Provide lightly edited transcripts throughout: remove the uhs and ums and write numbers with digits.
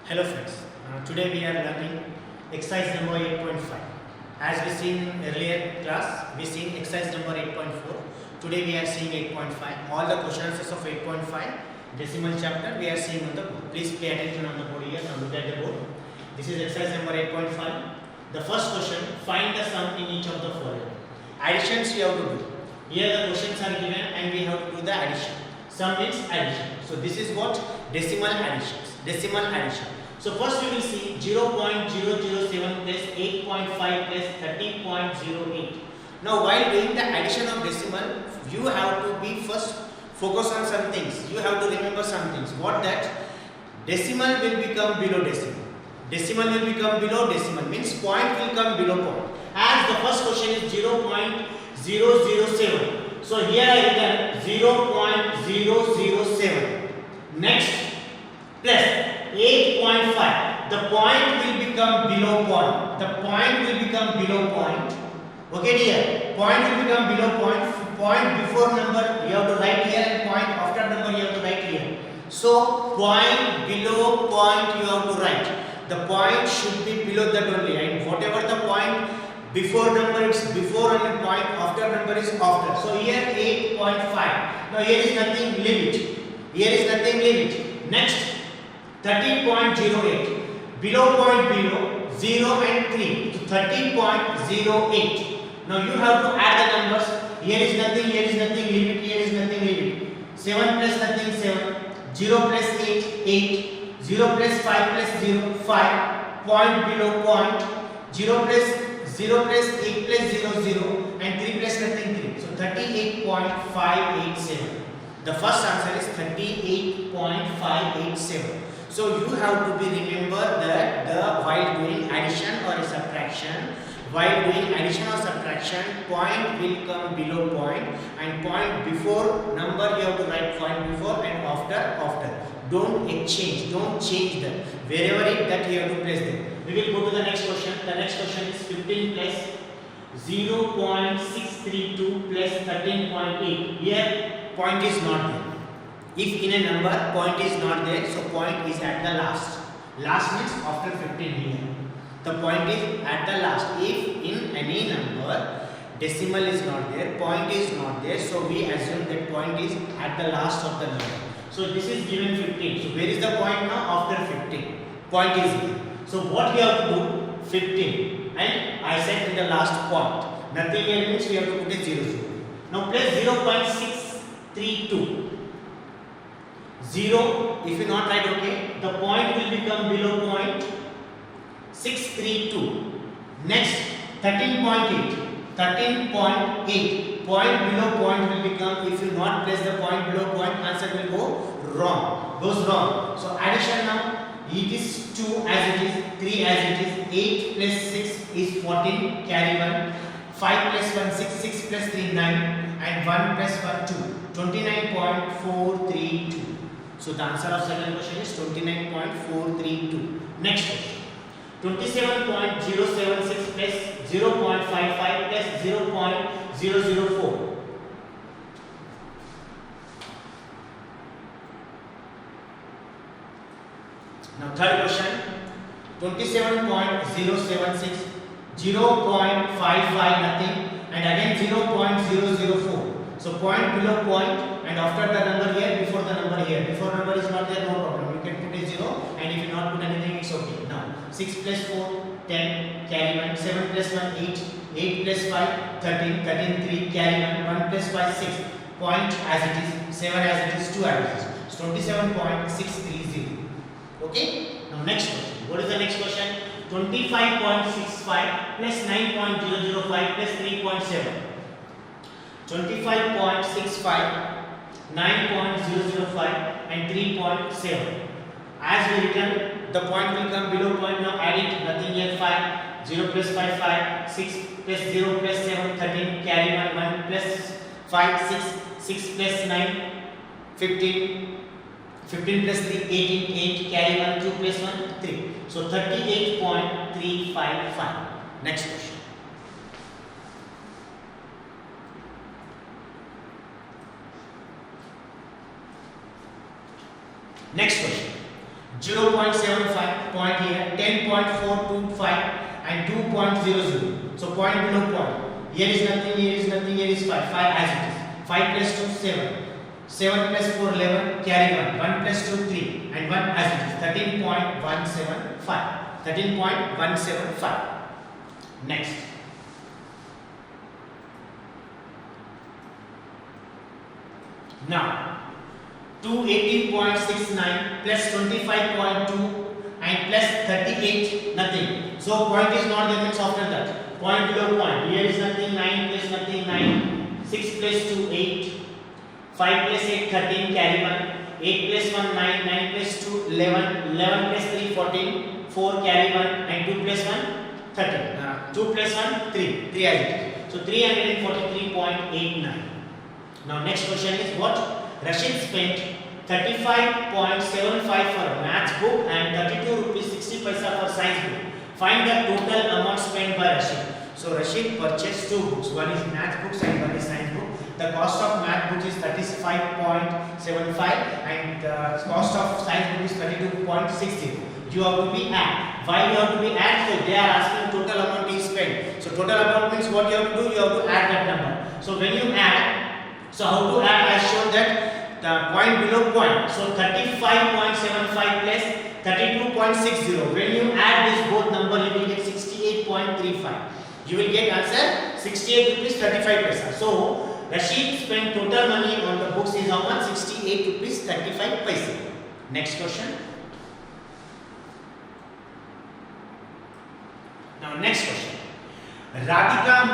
Hello friends, today we are learning exercise number 8.5. As we seen earlier class, we seen exercise number 8.4. Today we are seeing 8.5. All the question answers of 8.5 decimal chapter we are seeing on the board. Please pay attention on the board here. Now look at the board. This is exercise number 8.5. The first question, find the sum in each of the following. Additions we have to do. Here the questions are given and we have to do the addition. Sum means addition. So this is what? Decimal additions. Decimal addition. So first we will see 0.007 plus 8.5 plus 30.08. Now while doing the addition of decimal, you have to be first focus on some things. You have to remember some things. What that? Decimal will become below decimal. Decimal will become below decimal means point will come below point. As the first question is 0.007. So here I written 0.007. Next plus 8.5. The point will become below point. The point will become below point. Okay dear. Point will become below point. Point before number you have to write here and point after number you have to write here. So point below point you have to write. The point should be below that only, and whatever the point before number is before and point after number is after. So here 8.5. Now here is nothing limit. Here is nothing limit. Next 30.08. Below point below 0 and 3. So 30.08. Now you have to add the numbers. Here is nothing limit, here is nothing limit. 7 plus nothing 7. 0 plus 8, 8. 0 plus 5 plus 0, 5. Point below point. 0 plus 8 plus 0, 0. And 3 plus nothing 3. So 38.587. The first answer is 38.587. So you have to be remember that while doing addition or subtraction, point will come below point and point before number you have to write point before and after. Don't exchange, don't change them. Wherever it that you have to place them. We will go to the next question. The next question is 15 plus 0.632 plus 13.8. Here point is not there. If in a number point is not there, so point is at the last. Last means after 15 here. The point is at the last. If in any number decimal is not there, point is not there, so we assume that point is at the last of the number. So this is given 15. So where is the point now? After 15. Point is here. So what we have to do? 15. And I said in the last point. Nothing here means we have to put a 0, 0. Now place 0.632. 0, if you not write okay, the point will become below point 632. Next 13.8. 13.8. Point below point will become, if you not place the point below point, answer will go wrong. Goes wrong. So addition now, it is 2 as it is, 3 as it is, 8 plus 6 is 14, carry 1. 5 plus 1, 6, 6 plus 3, 9, and 1 plus 1, 2. 29.432. So the answer of second question is 29.432. Next question. 27.076 plus 0.55 plus 0.004. Now third question. 27.076, 0.55 nothing, and again 0.004. So point below point and after the number here, before the number here. Before number is not there, no problem. You can put a 0, and if you not put anything, it's okay. Now 6 plus 4, 10, carry 1. 7 plus 1, 8. 8 plus 5, 13. 13, 3, carry 1. 1 plus 5, 6. Point as it is. 7 as it is. 2 as it is. So 27.630. Okay? Now next question. What is the next question? 25.65 plus 9.005 plus 3.7. 25.65, 9.005 and 3.7. As we written, the point will come below point. Now add it, nothing here, 5. 0 plus 5, 5. 6 plus 0 plus 7, 13. Carry 1, 1 plus 5, 6. 6 plus 9, 15. 15 plus 3, 18. 8. Carry 1, 2 plus 1, 3. So 38.355. Next question. Next question. 0.007 0.75 point here, 10.425 and 2.00. So point below point. Here is nothing, here is nothing, here is 5. 5 as it is. 5 plus 2, 7. 7 plus 4, 11. Carry 1. 1 plus 2, 3. And 1 as it is. 13.175. 13.175. Next. Now, 218.69 plus 25.2 and plus 38, nothing. So point is not there, means after that. Point below point. Here is nothing, 9 plus nothing, 9. 6 plus 2, 8. 5 plus 8, 13, carry 1. 8 plus 1, 9. 9 plus 2, 11. 11 plus 3, 14. 4, carry 1. And 2 plus 1, 13. 2 plus 1, 3. 3 as it is. So 343.89. Now next question is what? Rashid spent 35.75 for maths book and 32 rupees 60 paisa for science book. Find the total amount spent by Rashid. So Rashid purchased two books. One is maths books and one is science book. The cost of math book is 35.75 and the cost of science book is 32.60. You have to be add. Why you have to be add? So they are asking total amount is spent. So total amount means what you have to do? You have to add that number. So when you add, so how to add? I showed that the point below point. So 35.75 plus 32.60. When you add this both number, you will get 68.35. You will get answer 68 rupees 35 paisa. So Rashid spent total money on the books is how much? 68 rupees 35 paisa. Next question. Now next question. Radhika's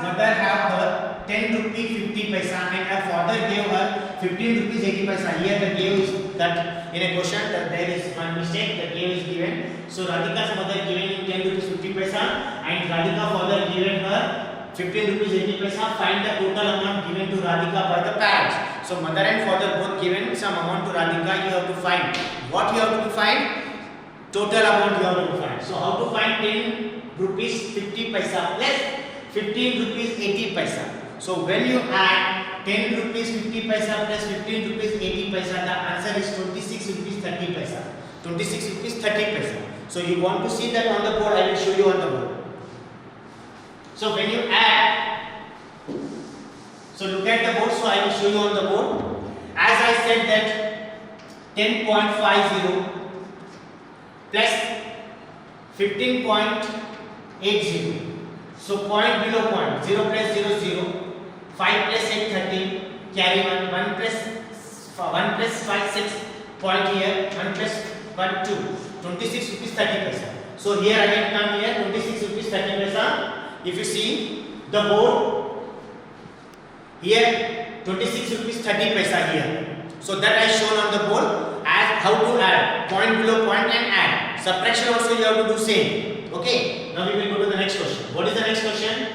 mother have her 10 rupee 50 paisa and her father gave her 15 rupees 80 paisa. Here the gave is that in a question that there is one mistake, the gave is given. So Radhika's mother given him 10 rupees 50 paisa and Radhika's father given her 15 rupees 80 paisa. Find the total amount given to Radhika by the parents. So mother and father both given some amount to Radhika. You have to find. What you have to find? Total amount you have to find. So how to find 10 rupees 50 paisa plus 15 rupees 80 paisa. So when you add 10 rupees 50 paisa plus 15 rupees 80 paisa, the answer is 26 rupees 30 paisa. 26 rupees 30 paisa. So you want to see that on the board, I will show you on the board. So when you add, so look at the board, so I will show you on the board. As I said that 10.50 plus 15.80. So point below point, 0 plus 0, 0. 5 plus 8, 13. Carry 1. 1 plus 5, 6. Point here. 1 plus 1, 2. 26 rupees 30 paisa. So here again come here 26 rupees 30 paisa. If you see the board, here 26 rupees 30 paisa here. So that I shown on the board as how to add. Point below point and add. Subtraction also you have to do same. Okay. Now we will go to the next question. What is the next question?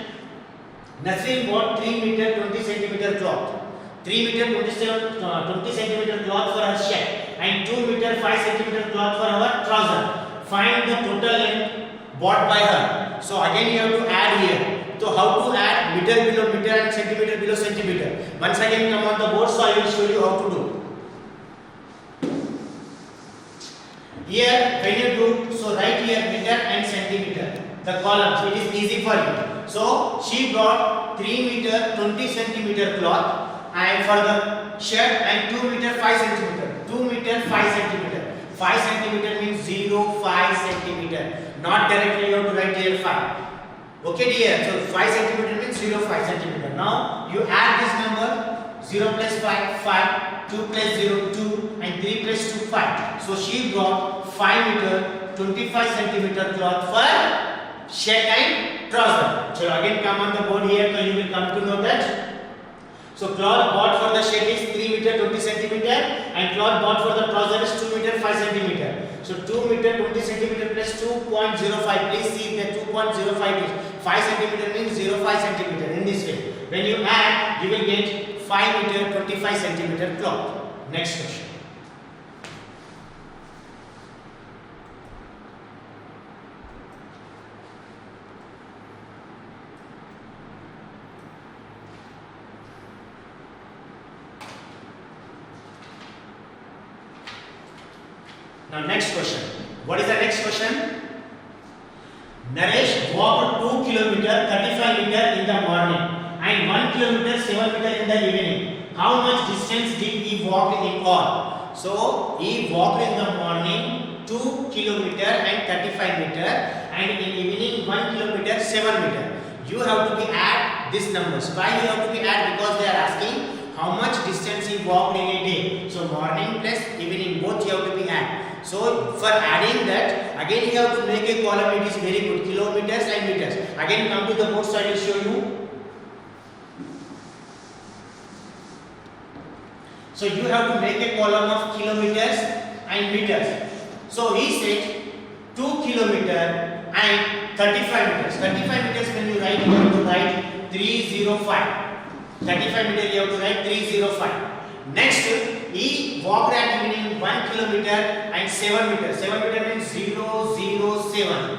Nasreen bought 3 meter 20 centimeter cloth. 3 meter 20 centimeter cloth for her shirt and 2 meter 5 centimeter cloth for her trouser. Find the total length bought by her. So again you have to add here. So how to add meter below meter and centimeter below centimeter. Once again come on the board, so I will show you how to do. Here when you do, so write here meter and centimeter. The columns, it is easy for you. So she brought 3 meter 20 centimeter cloth and for the shirt and 2 meter 5 centimeter. 2 meter 5 centimeter. 5 centimeter means 0.5 centimeter. Not directly you have to write here 5. Okay dear, so 5 centimeter means 0.5 centimeter. Now you add this number 0 plus 5, 5, 2 plus 0, 2 and 3 plus 2, 5. So she brought 5 meter 25 centimeter cloth for shirt and trouser. So again come on the board here, so you will come to know that. So cloth bought for the shirt is 3 meter 20 centimeter and cloth bought for the trouser is 2 meter 5 centimeter. So 2 meter 20 centimeter plus 2.05. Please see that 2.05 is 5 centimeter means 0.5 centimeter in this way. When you add, you will get 5 meter 25 centimeter cloth. Next question. Now next question. What is the next question? Naresh walked 2 kilometers 35 meters in the morning and 1 kilometer 7 meters in the evening. How much distance did he walk in all? So he walked in the morning 2 kilometers and 35 meters and in evening 1 kilometer 7 meters. You have to be add these numbers. Why you have to be add? Because they are asking how much distance he walked in a day. So morning plus evening both you have to be add. So for adding that, again you have to make a column. It is very good. Kilometers and meters. Again come to the board, so I will show you. So you have to make a column of kilometers and meters. So he said 2 kilometers and 35 meters. 35 meters when you write, you have to write 305. 35 meters you have to write 305. Next, he walked at evening 1 kilometer and 7 meters. 7 meters means 007.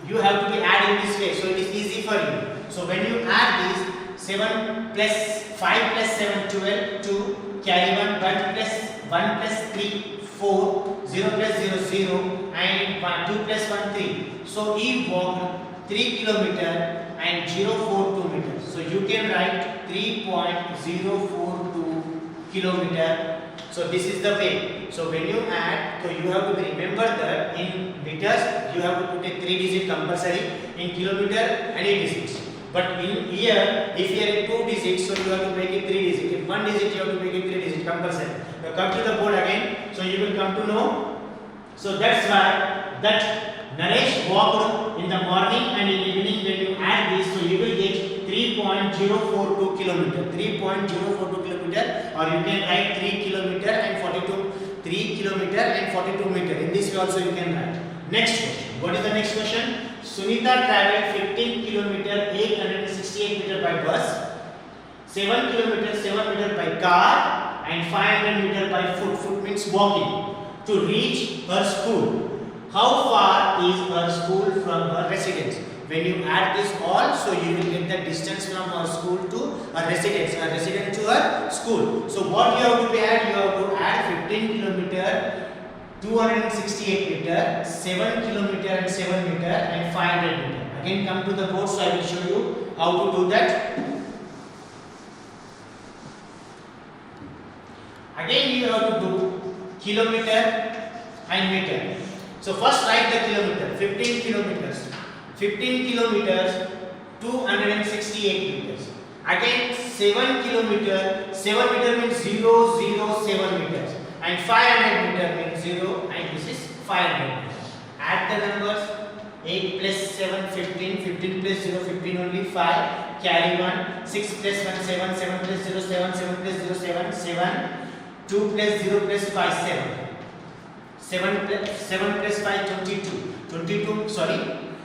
You have to be adding this way, so it is easy for you. So when you add these 7 plus 5 plus 7 12 2 carry 1 1 plus 3 4 0 plus 0 0 and 1 2 plus 1 3. So he walked 3 kilometers and 042 meters. So you can write 3.042 kilometer. So this is the way. So when you add, so you have to remember that in meters you have to put a 3-digit compulsory, in kilometer and 8 digits. But in here, if you are in 2 digits, so you have to make it 3 digits. In 1 digit, you have to make it 3 digit compulsory. Now come to the board again, so you will come to know. So that's why that Naresh walked in the morning and in evening. When you add this, so you will get 3.042 kilometer. 3.042 kilometer, or you can write 3 kilometer and 42. 3 kilometer and 42 meter. In this way also you can write. Next question. What is the next question? Sunita traveled 15 kilometer 868 meter by bus, 7 kilometer 7 meter by car, and 500 meter by foot. Foot means walking to reach her school. How far is her school from her residence? When you add this all, so you will get the distance from her school to her residence to her school. So what you have to add? You have to add 15 kilometer, 268 meter, 7 kilometer and 7 meter, and 500 meter. Again come to the board, so I will show you how to do that. Again you have to do kilometer and meter. So first write the kilometer. 15 kilometers. 15 kilometers, 268 meters. Again 7 kilometer. 7 meter means 007 meters. And 500 meter means 0, and this is 500 meters. Add the numbers. 8 plus 7, 15. 15 plus 0, 15 only 5. Carry 1. 6 plus 1, 7. 7 plus 0, 7. 7 plus 0, 7. 7. 2 plus 0 plus 5, 7. 7 plus 5, 22. 22, sorry.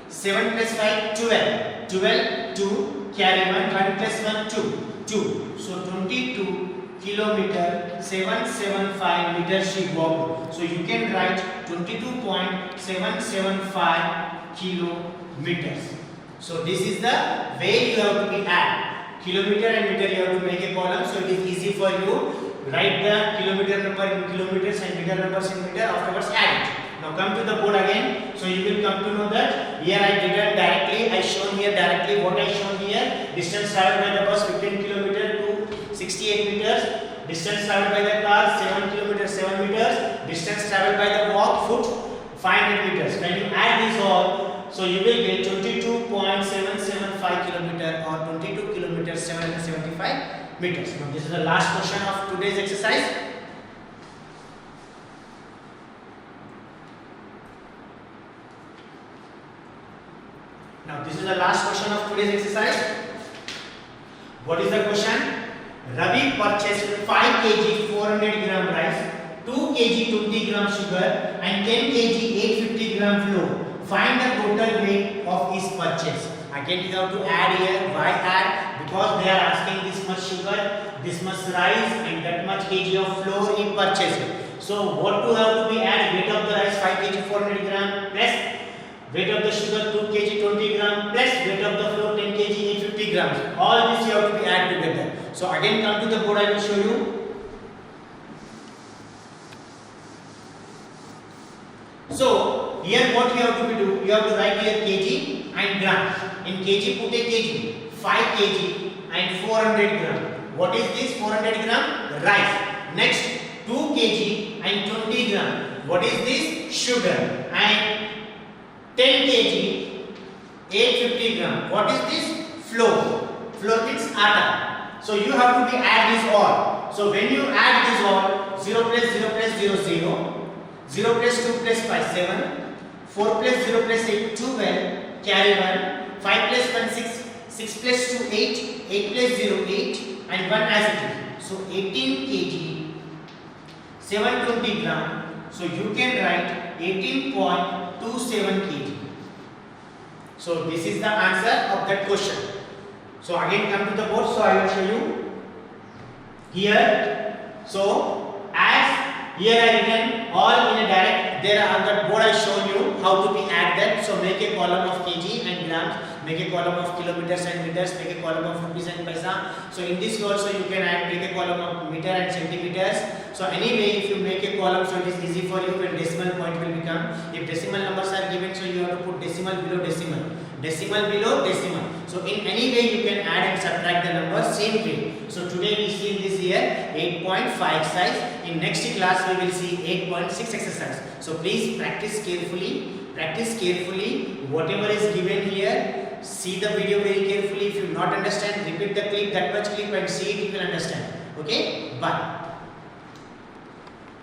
7 plus 5, 12. 12, 2. Carry 1. 1 plus 1, 2. 2. So 22 kilometer 775 meters she walked. So you can write 22.775 kilometers. So this is the way you have to be add. Kilometer and meter you have to make a column, so it is easy for you. Write the kilometer number in kilometers and meter numbers in meter, afterwards add it. Now come to the board again, so you will come to know that here I did it directly, I shown here directly what I shown here. Distance traveled by the bus 15 km to 68 meters. Distance traveled by the car 7 km 7 meters. Distance traveled by the walk foot 500 meters. When you add these all, so you will get 22.775 kilometer or 22 kilometers 775 meters. Now this is the last question of today's exercise. Now this is the last question of today's exercise. What is the question? Ravi purchased 5 kg 400 gram rice, 2 kg 20 gram sugar and 10 kg 850 gram flour. Find the total weight of his purchase. Again you have to add here. Why add? Because they are asking this much sugar, this much rice and that much kg of flour he purchased. So what to have to be add? Weight of the rice 5 kg 400 gram plus weight of the sugar 2 kg 20 gram plus weight of the flour 10 kg 850 grams. All this you have to be add together. So again come to the board, I will show you. So here what you have to do, you have to write here kg and gram. In kg put a kg, 5 kg and 400 gram. What is this 400 gram? Rice. Next 2 kg and 20 gram. What is this? Sugar. And 10 kg 850 gram. What is this? Flour. Flour means atta. So you have to be add this all. So when you add this all, 0 plus 0 plus 0 0. 0 plus 2 plus 5 7, 4 plus 0 plus 8 12, carry 1, 5 plus 1 6, 6 plus 2 8, 8 plus 0 8 and 1 as it is. So 18 kg, 720 gram. So you can write 18.27 kg. So this is the answer of that question. So again come to the board. So I will show you here. So as here I written all in a direct. There on the board I shown you how to be add that. So make a column of kg and grams, make a column of kilometers and meters, make a column of rupees and paisa. So in this also you can add make a column of meter and centimeters. So anyway, if you make a column, so it is easy for you when decimal point will become. If decimal numbers are given, so you have to put decimal below decimal, decimal below decimal. So in any way you can add and subtract the numbers same way. So today we see this here 8.5 exercise. In next class we will see 8.6 exercise. So please practice carefully. Practice carefully. Whatever is given here, see the video very carefully. If you not understand, repeat the clip, that much clip and see it, you will understand. Okay? Bye.